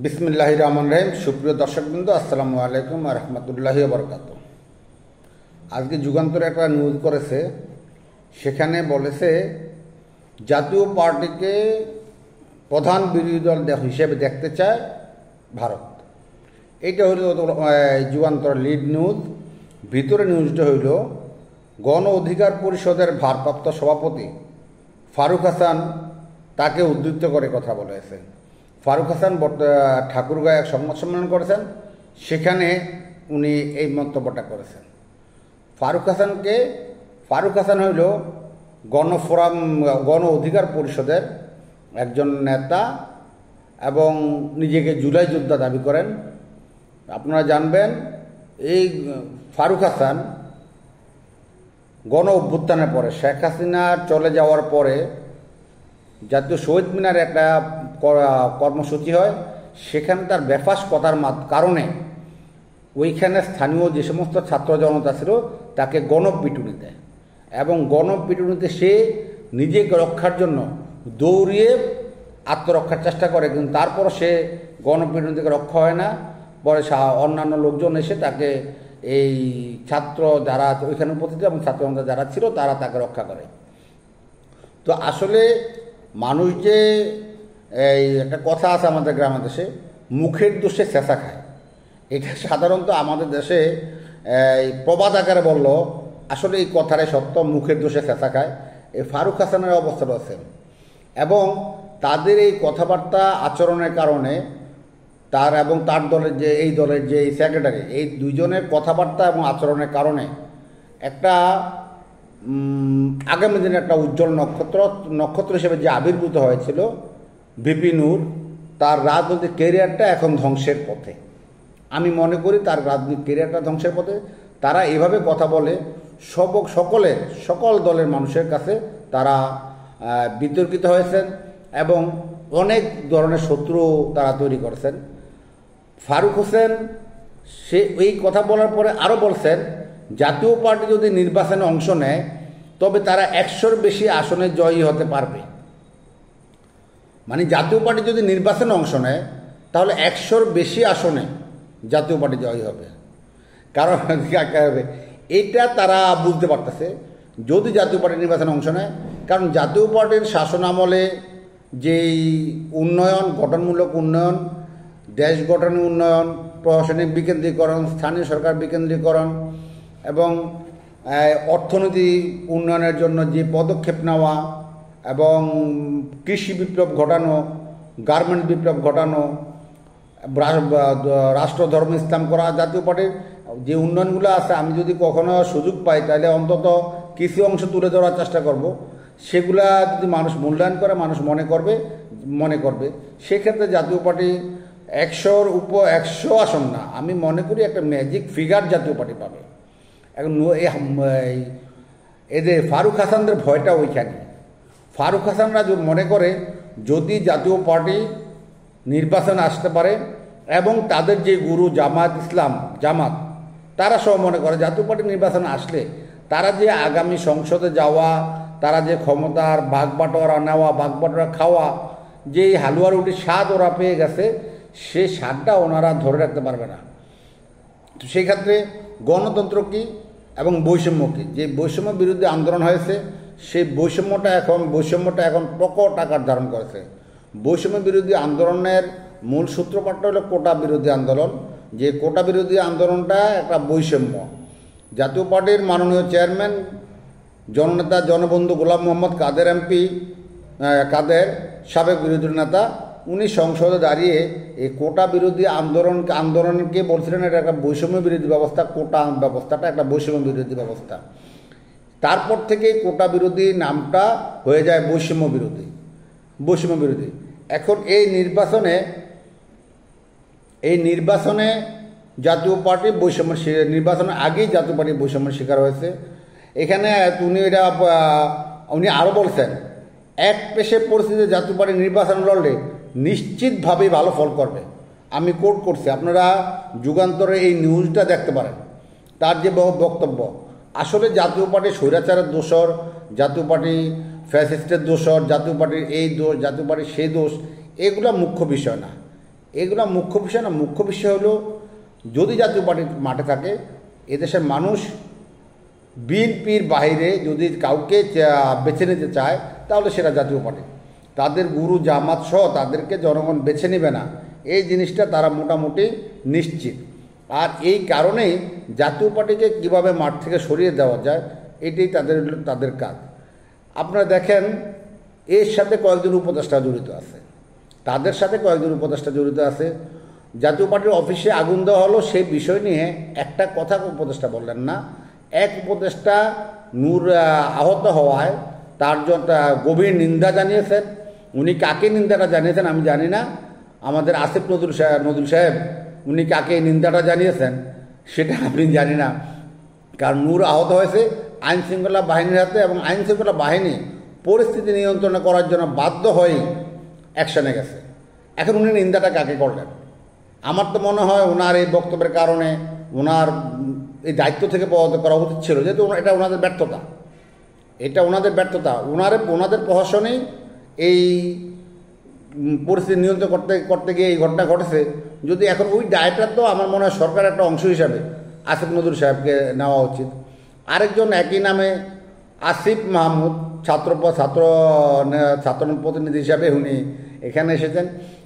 বিসমিল্লাহির রহমানির রহিম। সুপ্রিয় দর্শকবৃন্দ, আসসালামু আলাইকুম ওয়া রাহমাতুল্লাহি ওয়া বারাকাতুহু। আজকে যুগান্তরে একটা নিউজ করেছে, সেখানে বলেছে জাতীয় পার্টিকে প্রধান বিরোধী দল হিসেবে দেখতে চায় ভারত। এইটা হইল যুগান্তর লিড নিউজ। ভিতরে নিউজটা হইল গণ অধিকার পরিষদের ভারপ্রাপ্ত সভাপতি ফারুক হাসান তাকে উদ্ধৃত করে কথা বলেছে। ফারুক হাসান ঠাকুরগাঁয়ে এক সংবাদ সম্মেলন করেছেন, সেখানে উনি এই মন্তব্যটা করেছেন। ফারুক হাসান হইল গণফোরাম গণ অধিকার পরিষদের একজন নেতা এবং নিজেকে জুলাই যোদ্ধা দাবি করেন। আপনারা জানবেন, এই ফারুক হাসান গণ অভ্যুত্থানের পরে, শেখ হাসিনা চলে যাওয়ার পরে জাতীয় শহীদ মিনারে একটা কর্মসূচি হয়, সেখানে তার বেফাস কথার কারণে ওইখানে স্থানীয় যে সমস্ত ছাত্র জনতা ছিল তাকে গণপিটুনি দেয় এবং গণপিটুনিতে সে নিজেকে রক্ষার জন্য দৌড়িয়ে আত্মরক্ষার চেষ্টা করে, কিন্তু তারপর সে গণপিটুনি থেকে রক্ষা হয় না। পরে অন্যান্য লোকজন এসে তাকে, এই ছাত্র যারা ওইখানে উপস্থিত এবং ছাত্র জনতা যারা ছিল তারা তাকে রক্ষা করে। তো আসলে মানুষ যে, এই একটা কথা আছে আমাদের গ্রামের দেশে, মুখের দোষে চেঁচা খায়। এটা সাধারণত আমাদের দেশে এই প্রবাদ আকারে বলল, আসলে এই কথাটাই সত্য, মুখের দোষে চেঁচা খায়। এই ফারুক হাসানের অবস্থাটা আছে এবং তাদের এই কথাবার্তা আচরণের কারণে তার এবং তার দলের যে এই দলের যে সেক্রেটারি, এই দুইজনের কথাবার্তা এবং আচরণের কারণে একটা আগামী দিনে একটা উজ্জ্বল নক্ষত্র হিসেবে যে আবির্ভূত হয়েছিল ভিপি নূর, তার রাজনৈতিক ক্যারিয়ারটা এখন ধ্বংসের পথে। আমি মনে করি তার রাজনৈতিক ক্যারিয়ারটা ধ্বংসের পথে। তারা এভাবে কথা বলে সকল দলের মানুষের কাছে তারা বিতর্কিত হয়েছেন এবং অনেক ধরনের শত্রু তারা তৈরি করেছেন। ফারুক হোসেন সে এই কথা বলার পরে আরও বলছেন, জাতীয় পার্টি যদি নির্বাচনে অংশ নেয় তবে তারা 100-র বেশি আসনে জয়ী হতে পারবে। মানে জাতীয় পার্টি যদি নির্বাচনে অংশ নেয় তাহলে 100-র বেশি আসনে জাতীয় পার্টি জয়ী হবে। কারণ এটা তারা বুঝতে পারতেছে যদি জাতীয় পার্টি নির্বাচনে অংশ নেয়। কারণ জাতীয় পার্টির শাসন আমলে যেই উন্নয়ন, গঠনমূলক উন্নয়ন, দেশ গঠনের উন্নয়ন, প্রশাসনিক বিকেন্দ্রীকরণ, স্থানীয় সরকার বিকেন্দ্রীকরণ এবং অর্থনীতি উন্নয়নের জন্য যে পদক্ষেপ নেওয়া এবং কৃষি বিপ্লব ঘটানো, গার্মেন্ট বিপ্লব ঘটানো, রাষ্ট্র ধর্ম ইসলাম করা, জাতীয় পার্টির যে উন্নয়নগুলো আছে, আমি যদি কখনো সুযোগ পাই তাহলে অন্তত কিছু অংশ তুলে ধরার চেষ্টা করব। সেগুলা যদি মানুষ মূল্যায়ন করে, মানুষ মনে করবে সেক্ষেত্রে জাতীয় পার্টি 100-র উপর 100 আসন না, আমি মনে করি একটা ম্যাজিক ফিগার জাতীয় পার্টি পাবে। এখন এদের ফারুক হাসানদের ভয়টা ওইখানে। ফারুক হাসানরা মনে করে যদি জাতীয় পার্টি নির্বাচনে আসতে পারে এবং তাদের যে গুরু জামাত তারা সব মনে করে জাতীয় পার্টি নির্বাচনে আসলে তারা যে আগামী সংসদে যাওয়া, তারা যে ক্ষমতার ভাগবাটোয়ারা নেওয়া, ভাগবাটোয়ারা খাওয়া, যে হালুয়া রুটির স্বাদ ওরা পেয়ে গেছে, সে স্বাদটা ওনারা ধরে রাখতে পারবে না। তো সেই ক্ষেত্রে গণতন্ত্র কী এবং বৈষম্য কী, যে বৈষম্য বিরোধী আন্দোলন হয়েছে সেই বৈষম্যটা এখন প্রকট আকার ধারণ করেছে। বৈষম্য বিরোধী আন্দোলনের মূল সূত্রপাতটা হলো কোটা বিরোধী আন্দোলন। যে কোটা বিরোধী আন্দোলনটা একটা বৈষম্য। জাতীয় পার্টির মাননীয় চেয়ারম্যান জননেতা জনবন্ধু গোলাম মোহাম্মদ কাদের এমপি, সাবেক বিরোধী নেতা, উনি সংসদে দাঁড়িয়ে এই কোটা বিরোধী আন্দোলনকে বলছিলেন এটা একটা বৈষম্য বিরোধী ব্যবস্থা। কোটা ব্যবস্থাটা একটা বৈষম্য বিরোধী ব্যবস্থা। তারপর থেকে কোটা বিরোধী নামটা হয়ে যায় বৈষম্য বিরোধী। এখন এই নির্বাচনে জাতীয় পার্টি নির্বাচনের আগেই জাতীয় পার্টি বৈষম্যের শিকার হয়েছে। এখানে উনি আরও বলছেন, এক পেশে পরিস্থিতিতে জাতীয় পার্টি নির্বাচন লড়লে নিশ্চিতভাবেই ভালো ফল করবে। আমি কোট করছি, আপনারা যুগান্তরে এই নিউজটা দেখতে পারেন। তার যে বক্তব্য, আসলে জাতীয় পার্টি স্বৈরাচারের দোষর, জাতীয় পার্টি ফ্যাসিস্টের দোষর, জাতীয় পার্টির এই দোষ, জাতীয় পার্টির সেই দোষ, এগুলো মুখ্য বিষয় না। এগুলো মুখ্য বিষয় না। মুখ্য বিষয় হলো যদি জাতীয় পার্টি মাঠে থাকে, এদেশের মানুষ বিএনপির বাইরে যদি কাউকে বেছে নিতে চায় তাহলে সেটা জাতীয় পার্টি। তাদের গুরু জামাত সহ তাদেরকে জনগণ বেছে নেবে না, এই জিনিসটা তারা মোটামুটি নিশ্চিত। আর এই কারণেই জাতীয় পার্টিকে কীভাবে মাঠ থেকে সরিয়ে দেওয়া যায় এটাই তাদের কাজ। আপনারা দেখেন এর সাথে কয়েকজন উপদেষ্টা জড়িত আছে, তাদের সাথে কয়েকজন উপদেষ্টা জড়িত আছে। জাতীয় পার্টির অফিসে আগুন দেওয়া হলো, সেই বিষয় নিয়ে একটা কথা উপদেষ্টা বললেন না। এক উপদেষ্টা নূর আহত হওয়ায় তার জন্য গভীর নিন্দা জানিয়েছেন। উনি কাকে নিন্দাটা জানিয়েছেন আমি জানি না। আমাদের আসিফ নজরুল সাহেব উনি কাকে নিন্দাটা জানিয়েছেন সেটা আমি জানি না, কারণ নূর আহত হয়েছে আইনশৃঙ্খলা বাহিনীর হাতে, এবং আইনশৃঙ্খলা বাহিনী পরিস্থিতি নিয়ন্ত্রণ করার জন্য বাধ্য হয়ে অ্যাকশনে গেছে। এখন উনি নিন্দাটা কাকে করলেন? আমার তো মনে হয় ওনার এই বক্তব্যের কারণে ওনার এই দায়িত্ব থেকে পদত্যাগ করা উচিত ছিল, যেহেতু এটা ওনাদের ব্যর্থতা, এটা ওনাদের ব্যর্থতা। ওনাদের প্রশাসনেই এই পরিস্থিতি নিয়ন্ত্রণ করতে গিয়ে এই ঘটনা ঘটেছে। যদি এখন ওই দায়টা তো আমার মনে হয় সরকারের একটা অংশ হিসাবে আসিফ নজরুল সাহেবকে নেওয়া উচিত। আরেকজন একই নামে আসিফ মাহমুদ ছাত্র প্রতিনিধি হিসাবে উনি এখানে এসেছেন।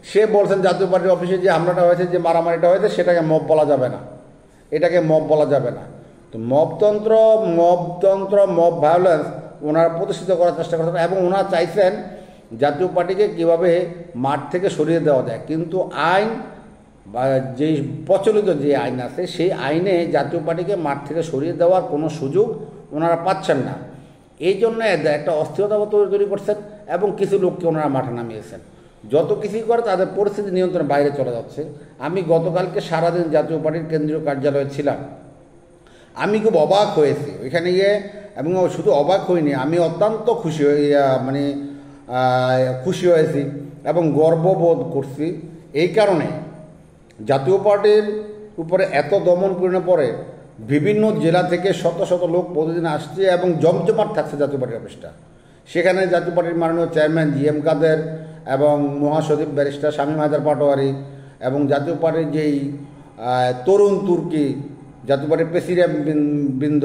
সে বলছেন জাতীয় পার্টির অফিসে যে হামলাটা হয়েছে, যে মারামারিটা হয়েছে, সেটাকে মব বলা যাবে না, এটাকে মব বলা যাবে না। তো মবতন্ত্র মব ভায়োলেন্স ওনারা প্রতিষ্ঠিত করার চেষ্টা করছেন, এবং ওনারা চাইছেন জাতীয় পার্টিকে কীভাবে মাঠ থেকে সরিয়ে দেওয়া যায়। কিন্তু আইন বা যেই প্রচলিত যে আইন আছে সেই আইনে জাতীয় পার্টিকে মাঠ থেকে সরিয়ে দেওয়ার কোনো সুযোগ ওনারা পাচ্ছেন না। এই জন্য একটা অস্থিরতা তৈরি করছেন, এবং কিছু লোককে ওনারা মাঠে নামিয়েছেন। যত কিছুই করে তাদের পরিস্থিতি নিয়ন্ত্রণের বাইরে চলে যাচ্ছে। আমি গতকালকে সারাদিন জাতীয় পার্টির কেন্দ্রীয় কার্যালয়ে ছিলাম। আমি খুব অবাক হয়েছি ওইখানে গিয়ে, এবং শুধু অবাক হইনি, আমি অত্যন্ত খুশি হয়েছি এবং গর্ববোধ করছি। এই কারণে জাতীয় পার্টির উপরে এত দমনপীড়নে পড়ে বিভিন্ন জেলা থেকে শত শত লোক প্রতিদিন আসছে, এবং জমজমাট থাকছে জাতীয় পার্টির অফিসটা। সেখানে জাতীয় পার্টির মাননীয় চেয়ারম্যান জিএম কাদের এবং মহাসচিব ব্যারিস্টার শামীম হায়দার পাটোয়ারি, এবং জাতীয় পার্টির যেই তরুণ তুর্কি, জাতীয় পার্টির প্রেসিডেন্ট বৃন্দ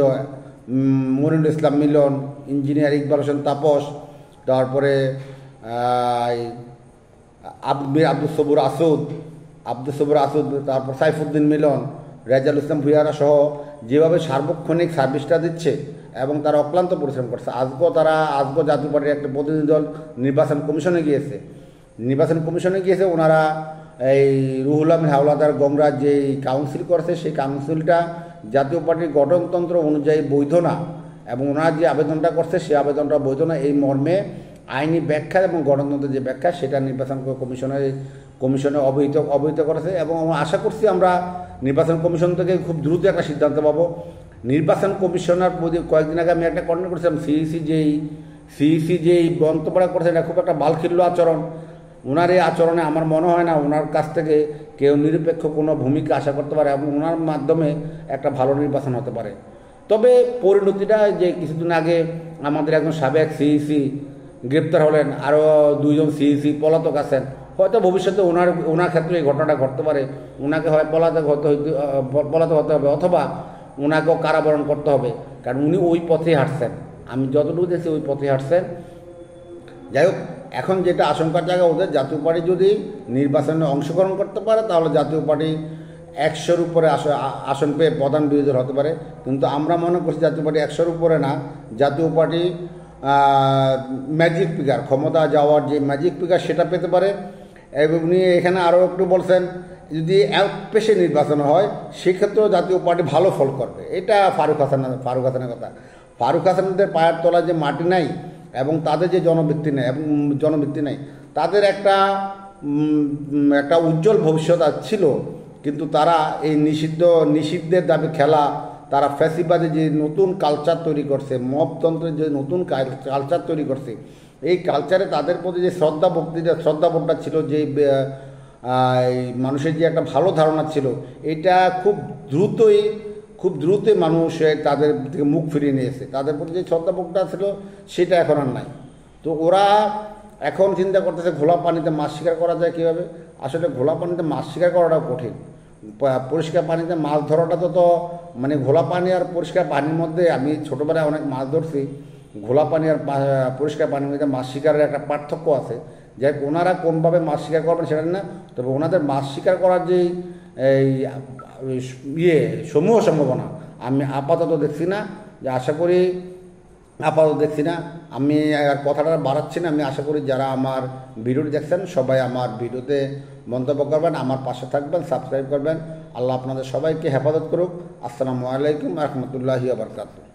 মনিরুল ইসলাম মিলন, ইঞ্জিনিয়ার ইকবাল হোসেন তাপস, তারপরে আব্দুল সবুর আসুদ, তারপর সাইফুদ্দিন মিলন, রেজাল ইসলাম ভুইয়ারা সহ যেভাবে সার্বক্ষণিক সার্ভিসটা দিচ্ছে এবং তারা অক্লান্ত পরিশ্রম করছে। আজকেও জাতীয় পার্টির একটা প্রতিনিধি দল নির্বাচন কমিশনে গিয়েছে। ওনারা এই রুহুল আমিন হাওলাদার গংরাজ যে কাউন্সিল করেছে, সেই কাউন্সিলটা জাতীয় পার্টির গঠনতন্ত্র অনুযায়ী বৈধ না, এবং ওনারা যে আবেদনটা করছে সেই আবেদনটা বৈধ না, এই মর্মে আইনি ব্যাখ্যা এবং গণতন্ত্রের যে ব্যাখ্যা সেটা নির্বাচন কমিশনে অবহিত করেছে। এবং আমরা আশা করছি আমরা নির্বাচন কমিশন থেকে খুব দ্রুত একটা সিদ্ধান্ত পাবো। নির্বাচন কমিশনার কয়েকদিন আগে আমি একটা কর্ণে করেছিলাম, সিইসি যেই মন্তব্যটা করেছেন এটা খুব একটা বালখিল্য আচরণ। ওনার এই আচরণে আমার মনে হয় না ওনার কাছ থেকে কেউ নিরপেক্ষ কোনো ভূমিকা আশা করতে পারে, এবং ওনার মাধ্যমে একটা ভালো নির্বাচন হতে পারে। তবে পরিণতিটা যে কিছুদিন আগে আমাদের একজন সাবেক সিইসি গ্রেপ্তার হলেন, আরও দুইজন সিইসি পলাতক আছেন, হয়তো ভবিষ্যতে ওনার ক্ষেত্রে এই ঘটনাটা ঘটতে পারে। ওনাকে হয় পলাতক হতে হবে, অথবা ওনাকেও কারাবরণ করতে হবে, কারণ উনি ওই পথেই হাঁটছেন। আমি যতটুকু দেখছি ওই পথে হাঁটছেন। যাই হোক, এখন যেটা আশঙ্কার জায়গা, ওদের জাতীয় পার্টি যদি নির্বাচনে অংশগ্রহণ করতে পারে তাহলে জাতীয় পার্টি 100-র উপরে আসন পেয়ে প্রধান বিরোধী দল হতে পারে। কিন্তু আমরা মনে করছি জাতীয় পার্টি 100-র উপরে না, জাতীয় পার্টি ম্যাজিক ফিগার, ক্ষমতা যাওয়ার যে ম্যাজিক ফিগার সেটা পেতে পারে। এবং উনি এখানে আরও একটু বলছেন যদি এক পেশে নির্বাচন হয় সেক্ষেত্রেও জাতীয় পার্টি ভালো ফল করবে। এটা ফারুক হাসানের কথা। ফারুক হাসানদের পায়ের তলায় যে মাটি নাই এবং তাদের যে জনভিত্তি নাই, তাদের একটা উজ্জ্বল ভবিষ্যৎ ছিল। কিন্তু তারা এই নিষিদ্ধের দাবি খেলা, তারা ফ্যাসিবাদে যে নতুন কালচার তৈরি করছে, মবতন্ত্রের যে নতুন কালচার তৈরি করছে, এই কালচারে তাদের প্রতি যে শ্রদ্ধাবোধটা ছিল, যে মানুষের যে একটা ভালো ধারণা ছিল, এটা খুব দ্রুতই মানুষ তাদের থেকে মুখ ফিরিয়ে নিয়েছে। তাদের প্রতি যে শ্রদ্ধাবোধটা ছিল সেটা এখন আর নাই। তো ওরা এখন চিন্তা করতেছে ঘোলা পানিতে মাছ শিকার করা যায় কীভাবে। আসলে ঘোলা পানিতে মাছ শিকার করাটাও কঠিন। পরিষ্কার পানিতে মাছ ধরাটা তো মানে ঘোলা পানি আর পরিষ্কার পানির মধ্যে, আমি ছোটোবেলায় অনেক মাছ ধরছি, ঘোলা পানি আর পরিষ্কার পানির মধ্যে মাছ শিকারের একটা পার্থক্য আছে। যাই ওনারা কোনভাবে মাছ শিকার করবেন সেটা না, তবে ওনাদের মাছ শিকার করার যেই এই সমূহ সম্ভাবনা আমি আপাতত দেখছি না, যে আশা করি আপাতত দেখছি না। আমি আর কথাটা বাড়াচ্ছি না। আমি আশা করি যারা আমার ভিডিওটি দেখছেন সবাই আমার ভিডিওতে মন্তব্য করবেন, আমার পাশে থাকবেন, সাবস্ক্রাইব করবেন। আল্লাহ আপনাদের সবাইকে হেফাজত করুক। আসসালামু আলাইকুম রহমতুল্লাহি ওয়া বারাকাতুহু।